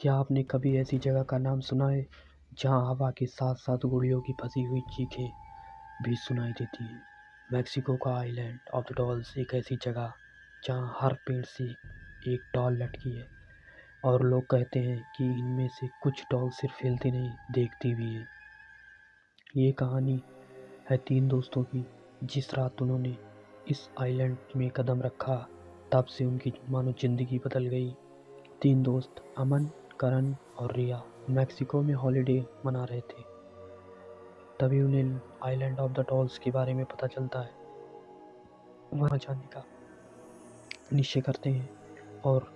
क्या आपने कभी ऐसी जगह का नाम सुना है जहां हवा के साथ साथ गुड़ियों की फंसी हुई चीखें भी सुनाई देती हैं? मैक्सिको का आइलैंड ऑफ द डॉल्स एक ऐसी जगह जहां हर पेड़ से एक डॉल लटकी है और लोग कहते हैं कि इनमें से कुछ डॉल सिर्फ हिलती नहीं, देखती भी हैं। ये कहानी है 3 दोस्तों की। जिस रात उन्होंने इस आइलैंड में कदम रखा, तब से उनकी मानो जिंदगी बदल गई। 3 दोस्त अमन, करण और रिया मैक्सिको में हॉलिडे मना रहे थे। तभी उन्हें आइलैंड ऑफ द डॉल्स के बारे में पता चलता है। वहाँ जाने का निश्चय करते हैं और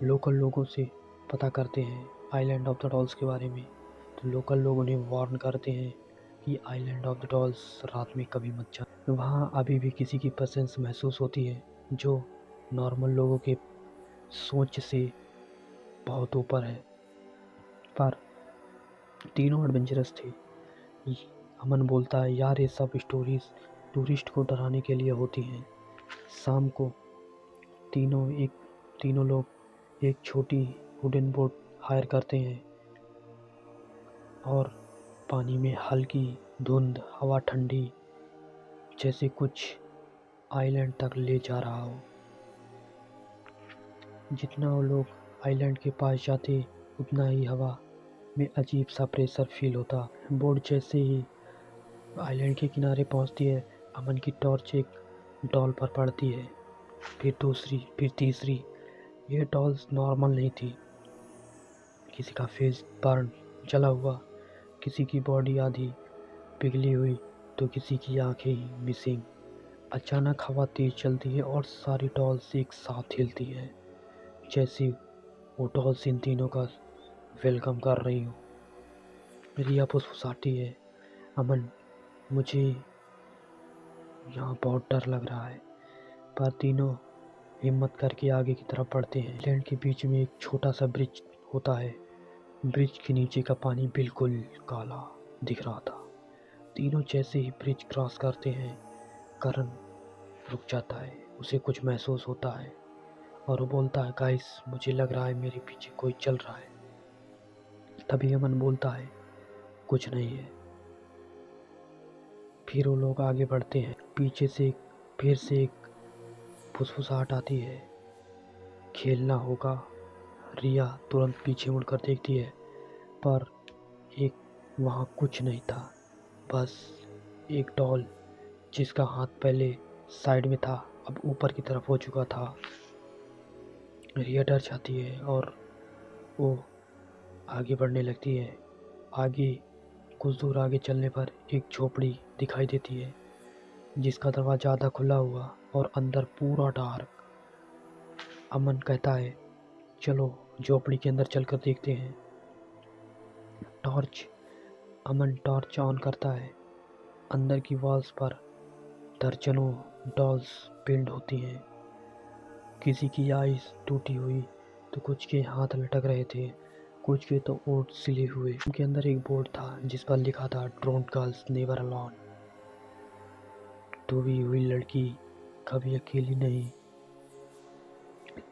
लोकल लोगों से पता करते हैं आइलैंड ऑफ द डॉल्स के बारे में। तो लोकल लोग उन्हें वार्न करते हैं कि आइलैंड ऑफ द डॉल्स रात में कभी मत जाना। वहाँ अभी भी किसी की प्रेजेंस महसूस होती है जो नॉर्मल लोगों के सोच से बहुत ऊपर है। पर तीनों एडवेंचरस थे। अमन बोलता है, यार ये सब स्टोरीज टूरिस्ट को डराने के लिए होती हैं। शाम को तीनों लोग एक छोटी वुडन बोट हायर करते हैं और पानी में हल्की धुंध, हवा ठंडी, जैसे कुछ आइलैंड तक ले जा रहा हो। जितना वो लोग आइलैंड के पास जाते, उतना ही हवा में अजीब सा प्रेशर फील होता। बोट जैसे ही आइलैंड के किनारे पहुंचती है, अमन की टॉर्च एक डॉल पर पड़ती है, फिर दूसरी, फिर तीसरी। ये डॉल्स नॉर्मल नहीं थी। किसी का फेस बर्न, जला हुआ, किसी की बॉडी आधी पिघली हुई, तो किसी की आंखें ही मिसिंग। अचानक हवा तेज चलती है और सारी डॉल्स एक साथ हिलती हैं, जैसे वो डॉल्स इन तीनों का वेलकम कर रही हो। रिया फुसफुसाती है, अमन, मुझे यहाँ बहुत डर लग रहा है। पर तीनों हिम्मत करके आगे की तरफ बढ़ते हैं। आइलैंड के बीच में एक छोटा सा ब्रिज होता है। ब्रिज के नीचे का पानी बिल्कुल काला दिख रहा था। तीनों जैसे ही ब्रिज क्रॉस करते हैं, करण रुक जाता है। उसे कुछ महसूस होता है और वो बोलता है, गाइस, मुझे लग रहा है मेरे पीछे कोई चल रहा है। तभी अमन बोलता है, कुछ नहीं है। फिर वो लोग आगे बढ़ते हैं। पीछे से फिर से एक फुसफुसाहट आती है, खेलना होगा। रिया तुरंत पीछे मुड़कर देखती है, पर वहाँ कुछ नहीं था, बस एक डॉल जिसका हाथ पहले साइड में था, अब ऊपर की तरफ हो चुका था। रिया डर जाती है और वो आगे बढ़ने लगती है। आगे कुछ दूर आगे चलने पर एक झोपड़ी दिखाई देती है, जिसका दरवाजा आधा खुला हुआ और अंदर पूरा डार्क। अमन कहता है, चलो झोपड़ी के अंदर चलकर देखते हैं। अमन टॉर्च ऑन करता है। अंदर की वॉल्स पर दर्जनों डॉल्स पेंट होती हैं। किसी की आईज टूटी हुई, तो कुछ के हाथ लटक रहे थे, कुछ के तो ओठ सिले हुए। उनके अंदर एक बोर्ड था जिस पर लिखा था, डोंट गर्ल्स नेवर अलोन। डूबी हुई लड़की कभी अकेली नहीं।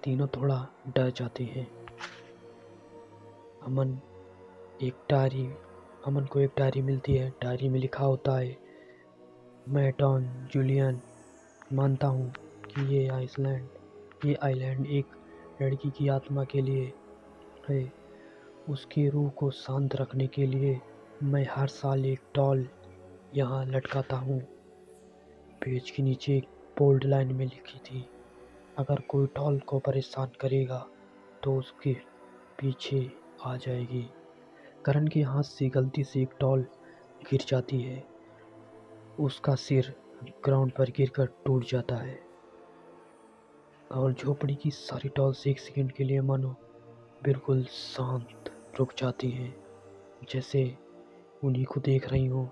तीनों थोड़ा डर जाते हैं। अमन को एक डायरी मिलती है। डायरी में लिखा होता है, मैं डॉन जूलियन मानता हूँ कि ये आइलैंड एक लड़की की आत्मा के लिए है। उसकी रूह को शांत रखने के लिए मैं हर साल एक डॉल यहाँ लटकाता हूँ। पेज के नीचे एक बोल्ड लाइन में लिखी थी, अगर कोई डॉल को परेशान करेगा तो उसके पीछे आ जाएगी। करण के हाथ से गलती से एक डॉल गिर जाती है। उसका सिर ग्राउंड पर गिरकर टूट जाता है और झोपड़ी की सारी डॉल्स एक सेकंड के लिए मानो बिल्कुल शांत रुक जाती हैं, जैसे उन्हीं को देख रही हो।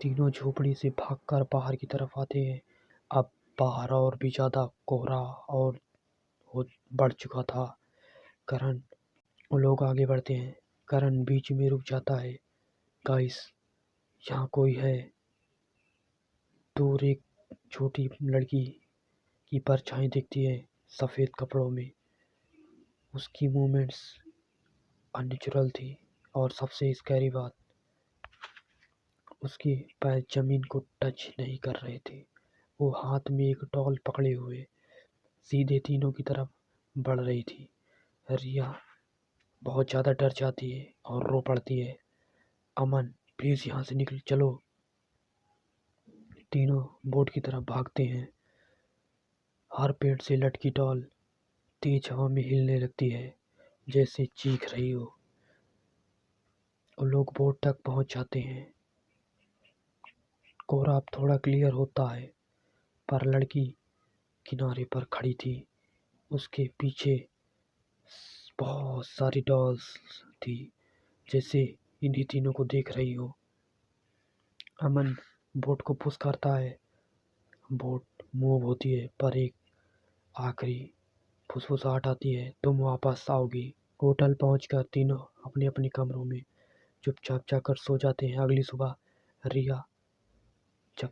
तीनों झोपड़ी से भागकर बाहर की तरफ आते हैं। अब बाहर और भी ज़्यादा कोहरा और बढ़ चुका था। करण वो लोग आगे बढ़ते हैं। करण बीच में रुक जाता है, गाइस, यहाँ कोई है। दूर एक छोटी लड़की की परछाई दिखती है सफ़ेद कपड़ों में। उसकी मूवमेंट्स अननेचुरल थी। और सबसे स्कैरी बात, उसके पैर ज़मीन को टच नहीं कर रहे थे। वो हाथ में एक डॉल पकड़े हुए सीधे तीनों की तरफ बढ़ रही थी। रिया बहुत ज़्यादा डर जाती है और रो पड़ती है, अमन प्लीज़ यहाँ से निकल चलो। तीनों बोट की तरफ भागते हैं। हर पेड़ से लटकी डॉल तेज हवा में हिलने लगती है जैसे चीख रही हो। वो लोग बोट तक पहुंच जाते हैं। कोहरा अब थोड़ा क्लियर होता है, पर लड़की किनारे पर खड़ी थी। उसके पीछे बहुत सारी डॉल्स थी, जैसे इन्हीं तीनों को देख रही हो। अमन बोट को पुश करता है। बोट मूव होती है, पर एक आखिरी फुसफुसाहट आती है, तुम वापस आओगी। होटल पहुंचकर तीनों अपने अपने कमरों में चुपचाप जाकर सो जाते हैं। अगली सुबह रिया जब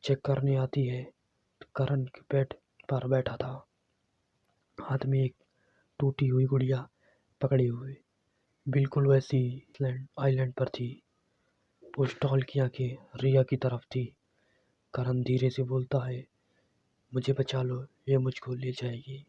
चेक करने आती है तो करण के बेड पर बैठा था, हाथ में एक टूटी हुई गुड़िया पकड़े हुए, बिल्कुल वैसी आइलैंड पर थी। वो स्टॉल की आंखें रिया की तरफ थी। करण धीरे से बोलता है, मुझे बचा लो, ये मुझको ले जाएगी।